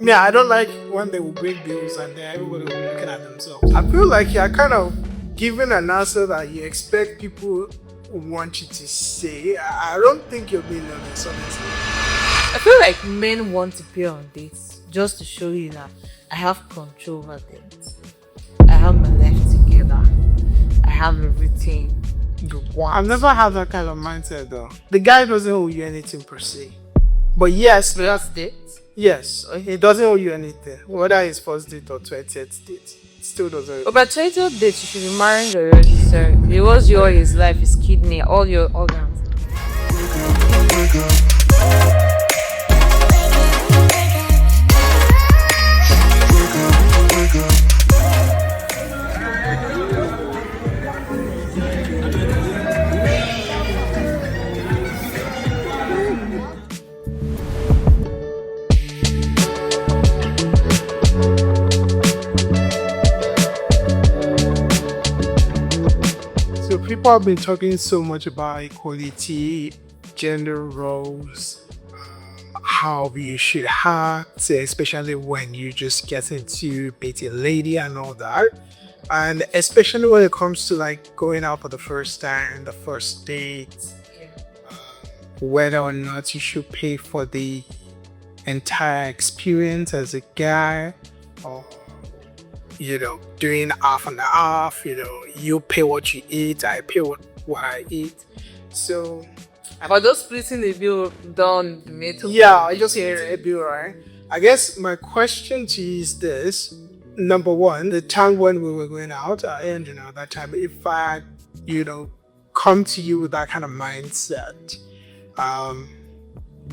Yeah, I don't like when they will bring bills and then everybody will be looking at themselves. I feel like you're kind of giving an answer that you expect people want you to say. I don't think you're being honest, honestly. I feel like men want to pay on dates just to show you that I have control over things. I have my life together. I have everything you want. I've never had that kind of mindset though. The guy doesn't owe you anything per se. But yes, First date? yes, he doesn't owe you anything. Whether it's first date or 20th date, it still doesn't. But by 20th date, you should be married already, sir. It was your his life, his kidney, all your organs. So people have been talking so much about equality, gender roles, how you should act, especially when you just get into dating a lady and all that. And especially when it comes to like going out for the first time, the first date, whether or not you should pay for the entire experience as a guy, or doing half and half, you pay what you eat, I pay what I eat. So About those splitting the bill done, the metal. yeah, I just hear a bill, right? I guess my question to you is this. Number one, the time when we were going out, and that time, if I, come to you with that kind of mindset,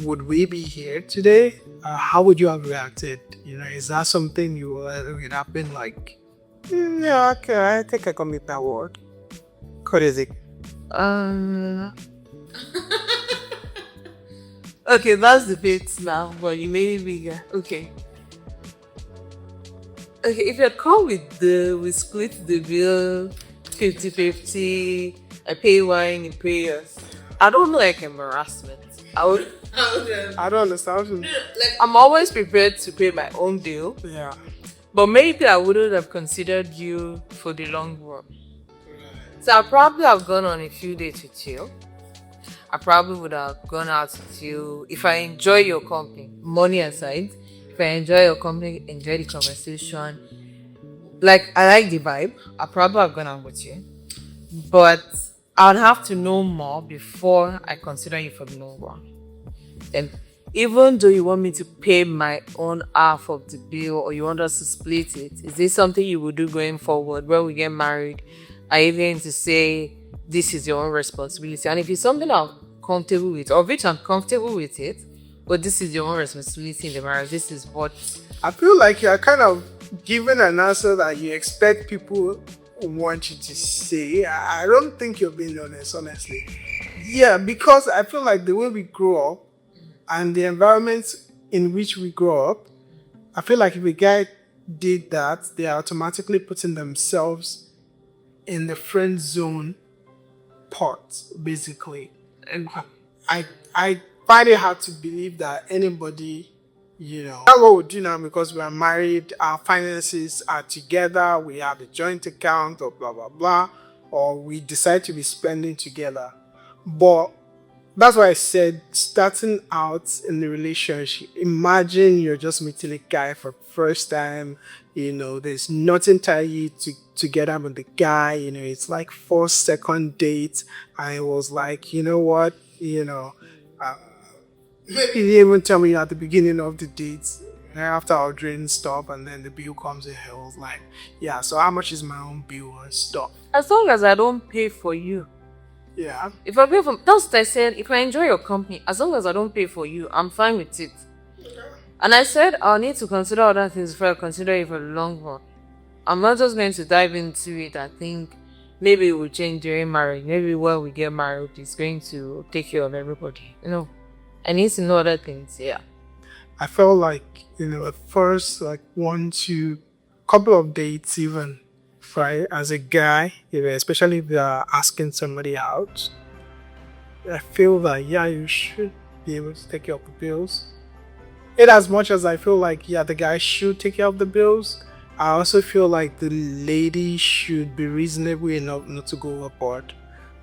would we be here today? How would you have reacted? Is that something you would have been like, yeah, okay, I think I can make that work? What is it? Okay, that's the bit now, but you made it bigger. Okay. Okay, if you come with we split the bill 50-50, I pay wine, you pay yours. I don't like embarrassment. I don't understand. Like, I'm always prepared to pay my own bill, Yeah. but maybe I wouldn't have considered you for the long run. So I probably have gone on a few dates with you. I probably would have gone out with you if I enjoy your company, money aside. If I enjoy your company, enjoy the conversation. Like, I like the vibe, I probably have gone out with you. But I'd have to know more before I consider you for the long run. Then, even though you want me to pay my own half of the bill or you want us to split it, is this something you will do going forward when we get married? Are you going to say this is your own responsibility? And if it's something I'm comfortable with, or which I'm comfortable with it, but this is your own responsibility in the marriage, this is what. I feel like you're kind of giving an answer that you expect people want you to say. I don't think you're being honest, honestly. Yeah, because I feel like the way we grow up and the environment in which we grow up, I feel like if a guy did that, they are automatically putting themselves in the friend zone part, basically. And I find it hard to believe that anybody, that's what we do now because we are married, our finances are together, we have a joint account or blah blah blah, or we decide to be spending together. But that's why I said starting out in the relationship, imagine you're just meeting a guy for the first time, there's nothing tying you together with the guy, it's like 4 second date, and it was like, you know what, maybe he didn't even tell me at the beginning of the date. After our drink stop and then the bill comes in, I was like, yeah, so how much is my own bill and stuff? As long as I don't pay for you. Yeah. If I pay for, that's what I said, if I enjoy your company, as long as I don't pay for you, I'm fine with it. And I said I'll need to consider other things before I consider it for the long run. I'm not just going to dive into it and think maybe it will change during marriage. Maybe when we get married, it's going to take care of everybody. I need to know other things, yeah. I felt like, at first, like couple of dates even, right, as a guy, especially if you're asking somebody out, I feel that, yeah, you should be able to take care of the bills. in as much as I feel like, yeah, the guy should take care of the bills, I also feel like the lady should be reasonable enough not to go overboard.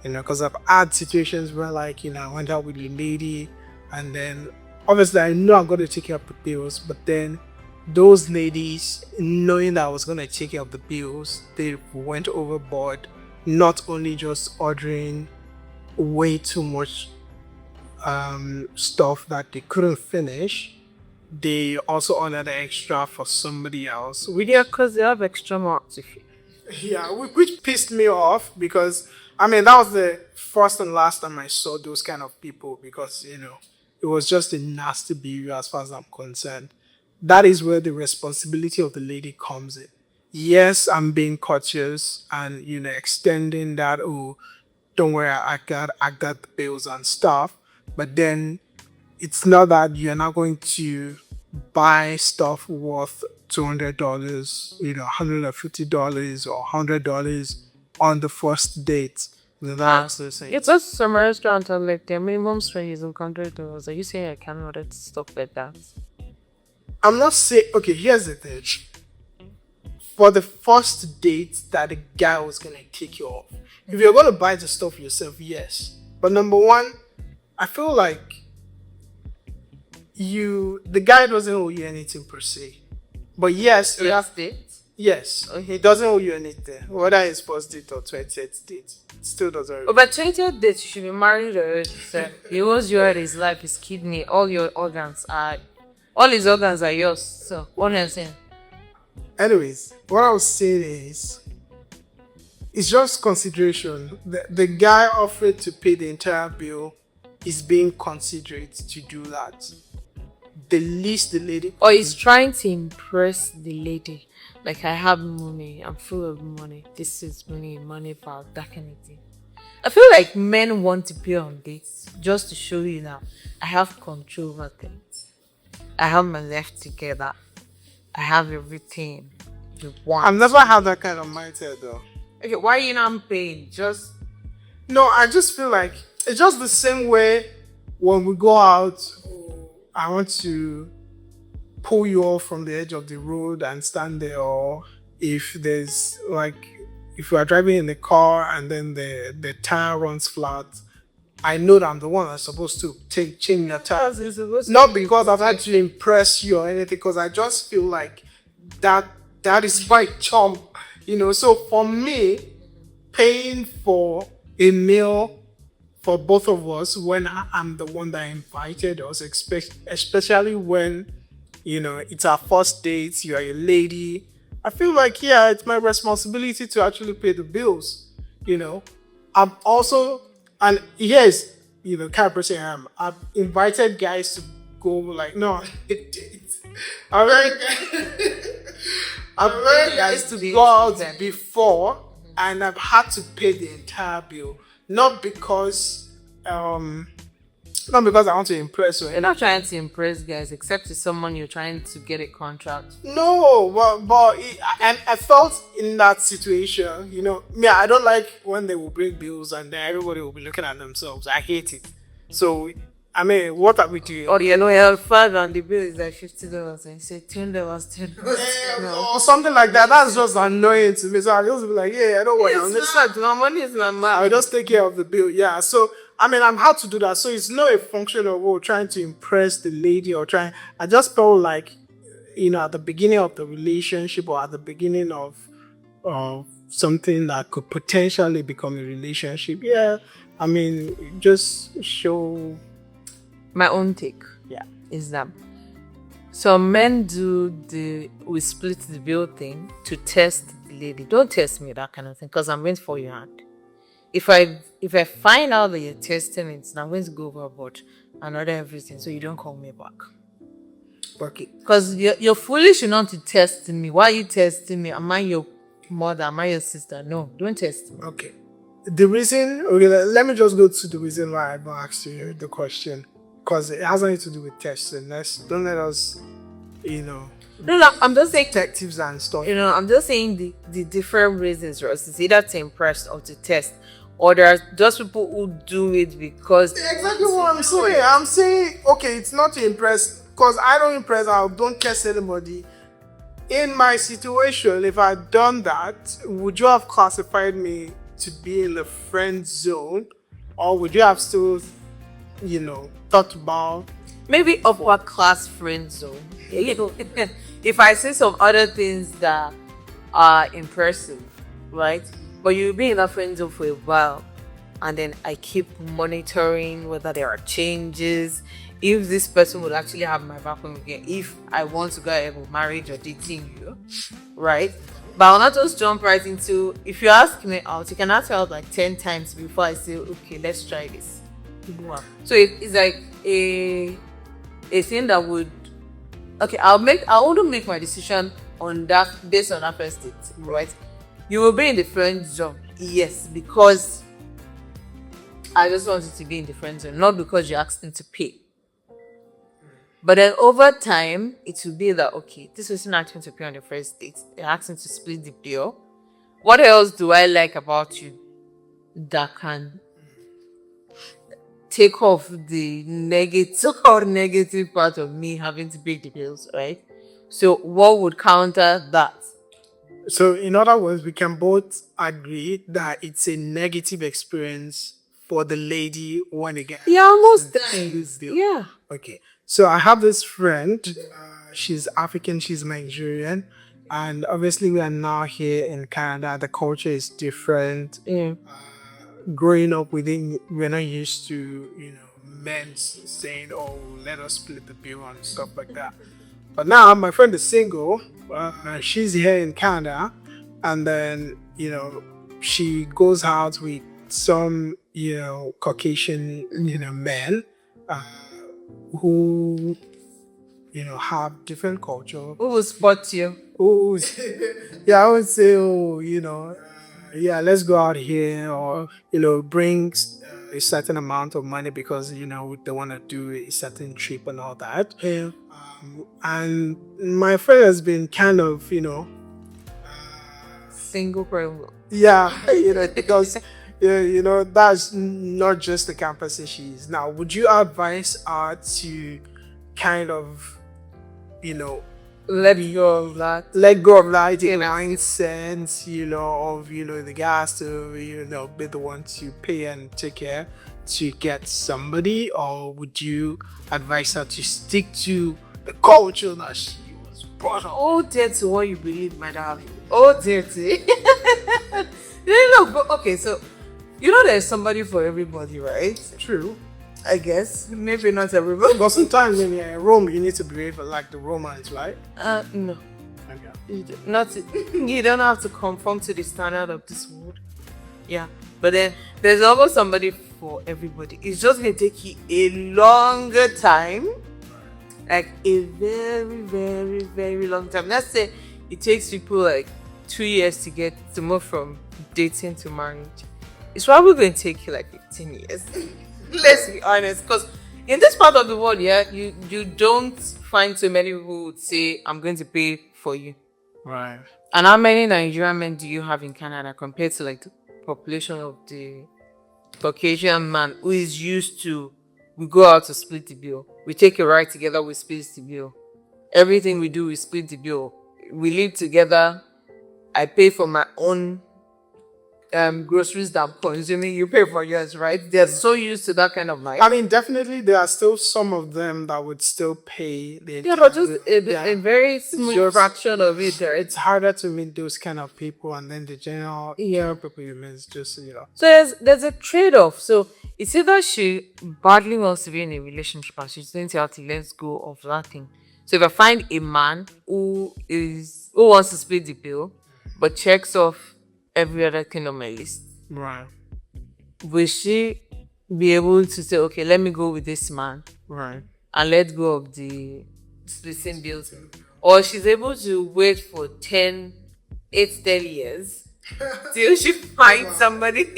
Because I've had situations where, like, I went out with a lady, and then obviously I know I'm going to take care of the bills, but then those ladies, knowing that I was going to take care of the bills, they went overboard, not only just ordering way too much stuff that they couldn't finish, they also ordered the extra for somebody else. Yeah, because they have extra marks. Yeah, which pissed me off because, that was the first and last time I saw those kind of people because, it was just a nasty behavior as far as I'm concerned. That is where the responsibility of the lady comes in. Yes, I'm being courteous and, extending that, oh, don't worry, I got the bills and stuff. But then it's not that you're not going to buy stuff worth $200, $150 or $100 on the first date. It's just some restaurant and like their minimum spend is $100. Are you saying I can't order stuff like that? I'm not saying, okay, here's the thing. For the first date that the guy was going to take you off, if you're going to buy the stuff yourself, yes. But number one, I feel like the guy doesn't owe you anything per se. But yes, Last date? yes, he doesn't owe you anything. Whether it's first date or 20th date, it still doesn't. Oh, but 20th date, you should be married already. So he owes you all his life, his kidney, all his organs are yours. So what I'm saying. Anyways, what I was saying is, it's just consideration. The guy offered to pay the entire bill is being considerate to do that. The least the lady... Or he's trying to impress the lady. Like, I have money, I'm full of money. This is money for that kind of thing. I feel like men want to pay on dates just to show you now I have control over things. I have my life together. I have everything you want. I've never had that kind of mindset though. Okay, why are you not paying? No, I just feel like it's just the same way when we go out, I want to pull you off from the edge of the road and stand there, or if there's if you are driving in the car and then the tire runs flat, I know that I'm the one that's supposed to change your tire. Not because I've had to impress you or anything, because I just feel like that is my chum, So for me, paying for a meal for both of us when I'm the one that invited us, especially when, it's our first date, you are a lady, I feel like, yeah, it's my responsibility to actually pay the bills, I'm also, and yes, kind of person I am, I've invited guys to go, no, I've invited guys to go out before, and I've had to pay the entire bill. Not because I want to impress you. You're not trying to impress guys, except to someone you're trying to get a contract. No, but I felt in that situation, I don't like when they will bring bills and then everybody will be looking at themselves. I hate it. So, what are we doing? Or your father and the bill is like $50 and you say $10. Or something like that. That's just annoying to me. So I just be like, yeah, I don't worry. My money is not mine. I'll just take care of the bill. Yeah. So I'm how to do that. So it's not a function of trying to impress the lady or trying. I just felt like, at the beginning of the relationship or at the beginning of something that could potentially become a relationship. Yeah. Just show. My own take, is that some men we split the bill thing to test the lady. Don't test me, that kind of thing, because I'm going to fall your hand. If I find out that you're testing it, I'm going to go overboard and order everything, so you don't call me back. Okay. Because you're foolish enough to test me. Why are you testing me? Am I your mother? Am I your sister? No, don't test me. Okay. The reason, let me just go to the reason why I've asked you the question. Because it has nothing to do with testing. Don't let us, No, I'm just saying detectives and stuff. I'm just saying the different reasons, Ross. It's either to impress or to test. Or there are just people who do it because... Exactly what I'm saying. I'm saying, okay, it's not to impress. because I don't impress, I don't curse anybody. In my situation, if I'd done that, would you have classified me to be in the friend zone, or would you have still, thought about? Maybe upper class friend zone. If I say some other things that are impressive, right? But you'll be in that friend zone for a while, and then I keep monitoring whether there are changes, if this person would actually have my back when we get, if I want to go ahead with marriage or dating you, right? But I'll not just jump right into, if you ask me out, you can ask me out like 10 times before I say, okay, let's try this. So it's like a thing that would, okay, I wouldn't make my decision on that based on that first date, right? You will be in the friend zone, yes, because I just wanted to be in the friend zone, not because you asked them to pay. But then over time, it will be that, okay, this person asked me to pay on the first date. They asked me to split the bill. What else do I like about you that can take off the negative part of me having to pay the bills, right? So what would counter that? So in other words, we can both agree that it's a negative experience for the lady when it gets. Yeah, almost done. Yeah. Okay. So I have this friend. She's African. She's Nigerian, and obviously we are now here in Canada. The culture is different. Yeah. Growing up within, we're not used to men saying, "Oh, let us split the bill" and stuff like that. But now my friend is single. She's here in Canada, and then she goes out with some Caucasian men who have different culture. Who will spot you? Yeah, I would say, yeah, let's go out here, or bring a certain amount of money because they want to do a certain trip and all that. Yeah. And my friend has been kind of Single problem. yeah, because that's not just the campus she's now. Would you advise her to kind of let go of that sense of the guys to be the one to pay and take care to get somebody, or would you advise her to stick to the culture that she was brought up? Oh, dear to what you believe, my darling. Oh, dear to. Look, okay, so there's somebody for everybody, right? True. I guess. Maybe not everybody. But sometimes when you're in Rome, you need to behave like the Romans, right? No. Okay. You don't have to conform to the standard of this world. Yeah. But then there's always somebody for everybody. It's just going to take you a longer time. Like a very, very, very long time. Let's say it takes people like 2 years to move from dating to marriage. It's probably going to take you like 15 years. Let's be honest, because in this part of the world, yeah, you don't find so many who would say, I'm going to pay for you. Right. And how many Nigerian men do you have in Canada compared to like the population of the Caucasian man who is used to, we go out to split the bill. We take a ride together, we split the bill. Everything we do, we split the bill. We live together. I pay for my own groceries that I'm consuming, you pay for yours, right? They're so used to that kind of life. I mean, definitely there are still some of them that would still pay. But just a very small fraction of it there. It's harder to meet those kind of people, and then the general people you meet is just So there's a trade-off. So it's either she badly wants to be in a relationship and she's going to have to let go of that thing. So if I find a man who wants to split the bill but checks off every other thing on my list, right, will she be able to say, okay, let me go with this man, right, and let go of the splitting bills? Or she's able to wait for 10 years till she finds somebody.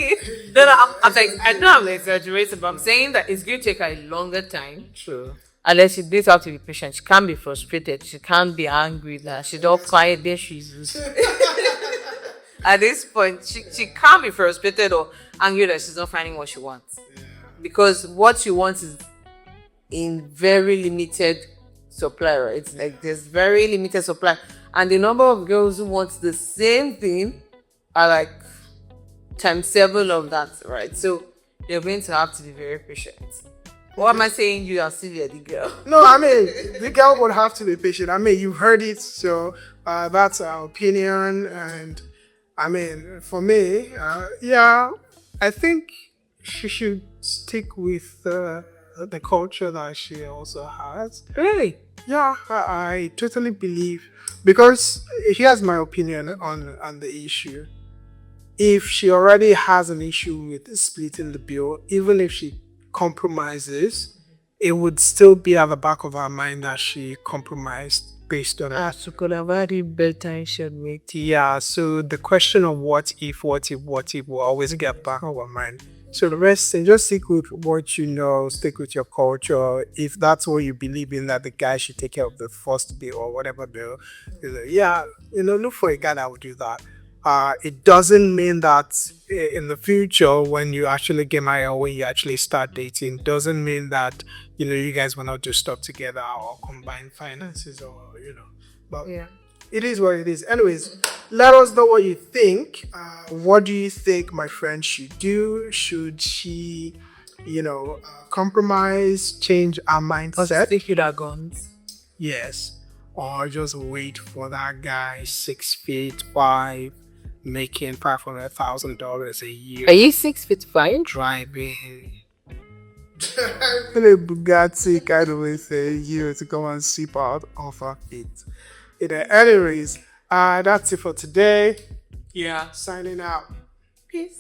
I'm like, I know I'm exaggerating, but I'm saying that it's going to take her a longer time. Sure. Unless she does have to be patient. She can't be frustrated. She can't be angry that she's all quiet there. She's at this point, she can't be frustrated or angry that she's not finding what she wants. Yeah. Because what she wants is in very limited supply, right? It's like there's very limited supply, and the number of girls who want the same thing are like times 7 of that, right? So you're going to have to be very patient. What am I saying? You are still the girl. No, I mean, the girl would have to be patient. I mean, you've heard it, so that's our opinion. And I mean, for me, yeah, I think she should stick with the culture that she also has. Really? Yeah, I totally believe, because here's my opinion on the issue. If she already has an issue with splitting the bill, even if she compromises, it would still be at the back of her mind that she compromised based on her. So could have had it better and should make tea. Yeah, so the question of what if will always get back of our mind. So the rest, and just stick with what you know, stick with your culture. If that's what you believe in, that the guy should take care of the first bill or whatever bill, yeah, look for a guy that will do that. It doesn't mean that in the future, when you actually get married or when you actually start dating, doesn't mean that you guys will not do stuff together or combine finances or But Yeah. it is what it is. Anyways, let us know what you think. What do you think my friend should do? Should she, compromise, change her mindset? Stick with our guns. Yes. Or just wait for that guy 6'5", making $500,000 a year, Are you 6'5"? driving in a Bugatti kind of way, say to come and sip out of her feet. Anyways, that's it for today. Yeah, signing out. Peace.